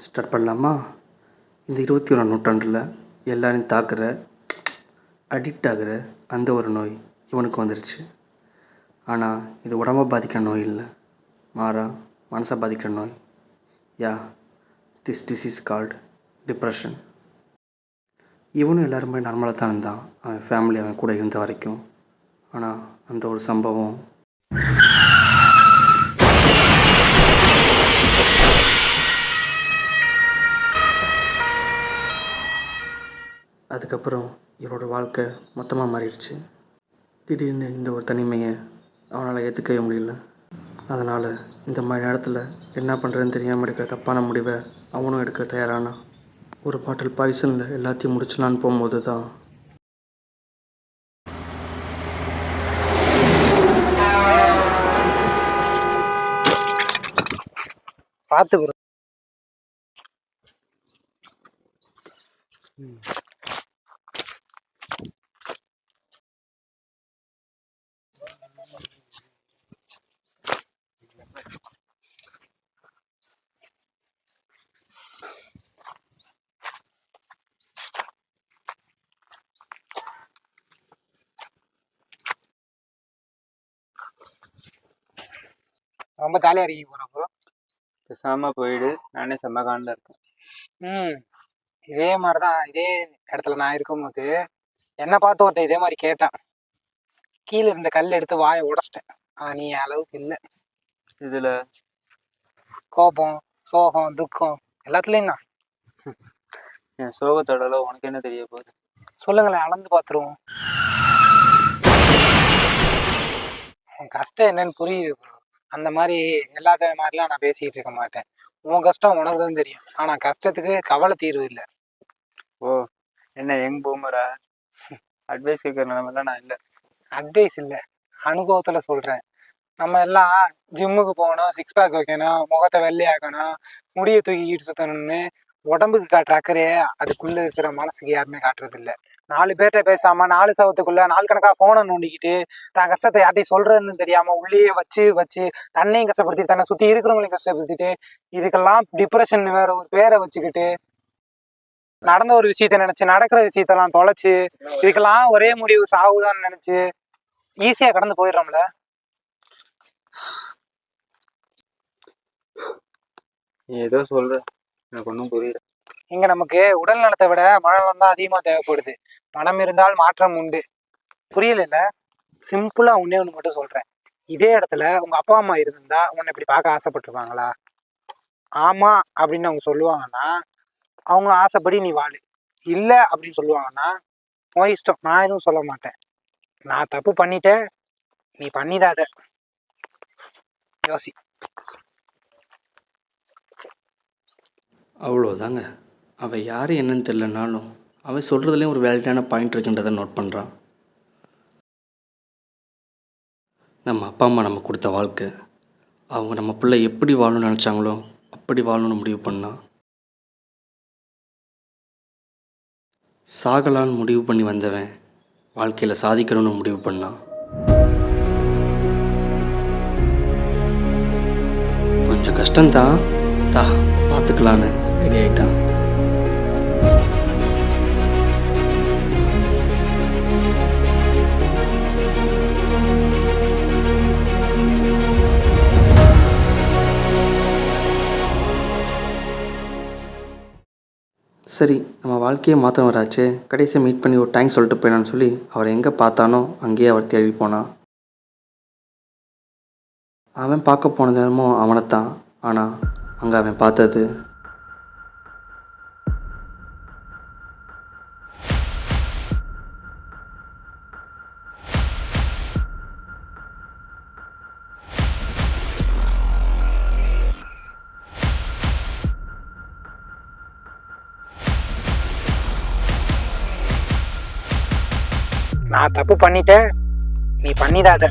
Start பண்ணலாமா? இந்த 21ஆம் நூற்றாண்டில் எல்லாரையும் தாக்குற அடிக்ட் ஆகிற அந்த ஒரு நோய் இவனுக்கு வந்துருச்சு. ஆனால் இது உடம்பை பாதிக்கிற நோய் இல்லை, மாறா மனசை பாதிக்கிற நோய். யா, திஸ் டிசீஸ் கால்டு டிப்ரெஷன். இவனும் எல்லாருமே நார்மலாக தான் இருந்தான், அவன் ஃபேமிலி அவன் கூட இருந்த வரைக்கும். ஆனால் அந்த ஒரு சம்பவம் அதுக்கப்புறம் இவரோட வாழ்க்கை மொத்தமாக மாறிடுச்சு. திடீர்னு இந்த ஒரு தனிமையை அவனால் ஏற்றுக்கவே முடியல. அதனால் இந்த மாதிரி நேரத்தில் என்ன பண்ணுறதுன்னு தெரியாமல் எடுக்கிற தப்பான முடிவை அவனும் எடுக்க தயாரானான். ஒரு பாட்டில் பாய்சனில் எல்லாத்தையும் முடிச்சலான்னு போகும்போது தான் பார்த்து bro. ரொம்ப ஜாலியாக இருக்கீங்க போகிறோம் ப்ரோ. பேசாமல் போயிடு, நானே செம்ம காண்டில் இருக்கேன். இதே மாதிரி தான், இதே இடத்துல நான் இருக்கும்போது என்னை பார்த்து ஒருத்தன் இதே மாதிரி கேட்டான். கீழே இருந்த கல் எடுத்து வாயை உடச்சிட்டேன். நீ அளவுக்கு இல்லை. இதில் கோபம், சோகம், துக்கம் எல்லாத்துலேயும் தான். என் சோகத்தோடல உனக்கு என்ன தெரிய போகுது? சொல்லுங்களேன், அளந்து பார்த்துருவோம். உன் கஷ்டம் என்னன்னு புரியுது ப்ரோ. அந்த மாதிரி எல்லாத்த மாதிரிலாம் நான் பேசிக்கிட்டு இருக்க மாட்டேன். உன் கஷ்டம் உனக்கு தான் தெரியும். ஆனால் கஷ்டத்துக்கு கவலை தீர்வு இல்லை. ஓ, என்ன யங் பூமரா? அட்வைஸ் கேட்குற நிலமெல்லாம் நான் இல்லை. அட்வைஸ் இல்லை, அனுபவத்தில் சொல்கிறேன். நம்ம எல்லாம் ஜிம்முக்கு போகணும், சிக்ஸ் பேக் வைக்கணும், முகத்தை வெள்ளையாக்கணும், முடியை தூக்கிக்கிட்டு சுற்றணும்னு உடம்புக்கு காட்டுற அக்கறையே அதுக்குள்ளே இருக்கிற மனசுக்கு யாருமே காட்டுறதில்லை. 4 பேர்கிட்ட பேசாமல் 4 சவத்துக்குள்ளே 4 கணக்காக ஃபோனை நோண்டிக்கிட்டு தான் கஷ்டத்தை யார்ட்டையும் சொல்கிறதுன்னு தெரியாமல் உள்ளேயே வச்சு வச்சு தன்னையும் கஷ்டப்படுத்திட்டு தன்னை சுற்றி இருக்கிறவங்களையும் கஷ்டப்படுத்திட்டு இதுக்கெல்லாம் டிப்ரெஷன் வேற ஒரு பேரை வச்சுக்கிட்டு நடந்த ஒரு விஷயத்த நினச்சி நடக்கிற விஷயத்தெல்லாம் தொலைச்சி இதுக்கெல்லாம் ஒரே முடிவு சாவுதான்னு நினச்சி ஈஸியாக கடந்து போயிடுறோம்ல. நீ ஏதோ சொல்ற, எனக்கு ஒன்றும் புரியல. இங்க நமக்கு உடல் நலத்தை விட மனநலம் தான் அதிகமாக தேவைப்படுது. மனம் இருந்தால் மாற்றம் உண்டு. புரியல? சிம்பிளா ஒண்ணே ஒன்று மட்டும் சொல்றேன். இதே இடத்துல உங்க அப்பா அம்மா இருந்தா உன்னை இப்படி பார்க்க ஆசைப்பட்டுருவாங்களா? ஆமா அப்படின்னு அவங்க சொல்லுவாங்கன்னா அவங்க ஆசைப்படி நீ வாழு. இல்லை அப்படின்னு சொல்லுவாங்கன்னா உன் இஷ்டம், நான் எதுவும் சொல்ல மாட்டேன். நான் தப்பு பண்ணிட்டேன், நீ பண்ணிடாத. யோசி. அவ்வளோதாங்க. அவன் யார் என்னன்னு தெரிலனாலும் அவன் சொல்கிறதுலேயும் ஒரு வேலிடான பாயிண்ட் இருக்குன்றதை நோட் பண்ணுறான். நம்ம அப்பா அம்மா நம்ம கொடுத்த வாழ்க்கை, அவங்க நம்ம பிள்ளை எப்படி வாழணும்னு நினச்சாங்களோ அப்படி வாழணும்னு முடிவு பண்ணான். சாகலான்னு முடிவு பண்ணி வந்தவன் வாழ்க்கையில் சாதிக்கணும்னு முடிவு பண்ணான். கொஞ்சம் கஷ்டம்தான், பார்த்துக்கலான்னு ரெடி ஆகிட்டான். சரி, நம்ம வாழ்க்கையை மாற்றம் வராச்சு, கடைசியாக மீட் பண்ணி ஒரு தேங்க்ஸ் சொல்லிட்டு போயினான்னு சொல்லி அவரை எங்கே பார்த்தானோ அங்கேயே அவர் தேடி போனான். அவன் பார்க்க போன நேரமும் அவனைத்தான். ஆனால் அங்கே அவன் பார்த்தது நான் தப்பு பண்ணிட்டேன், நீ பண்ணிடாத.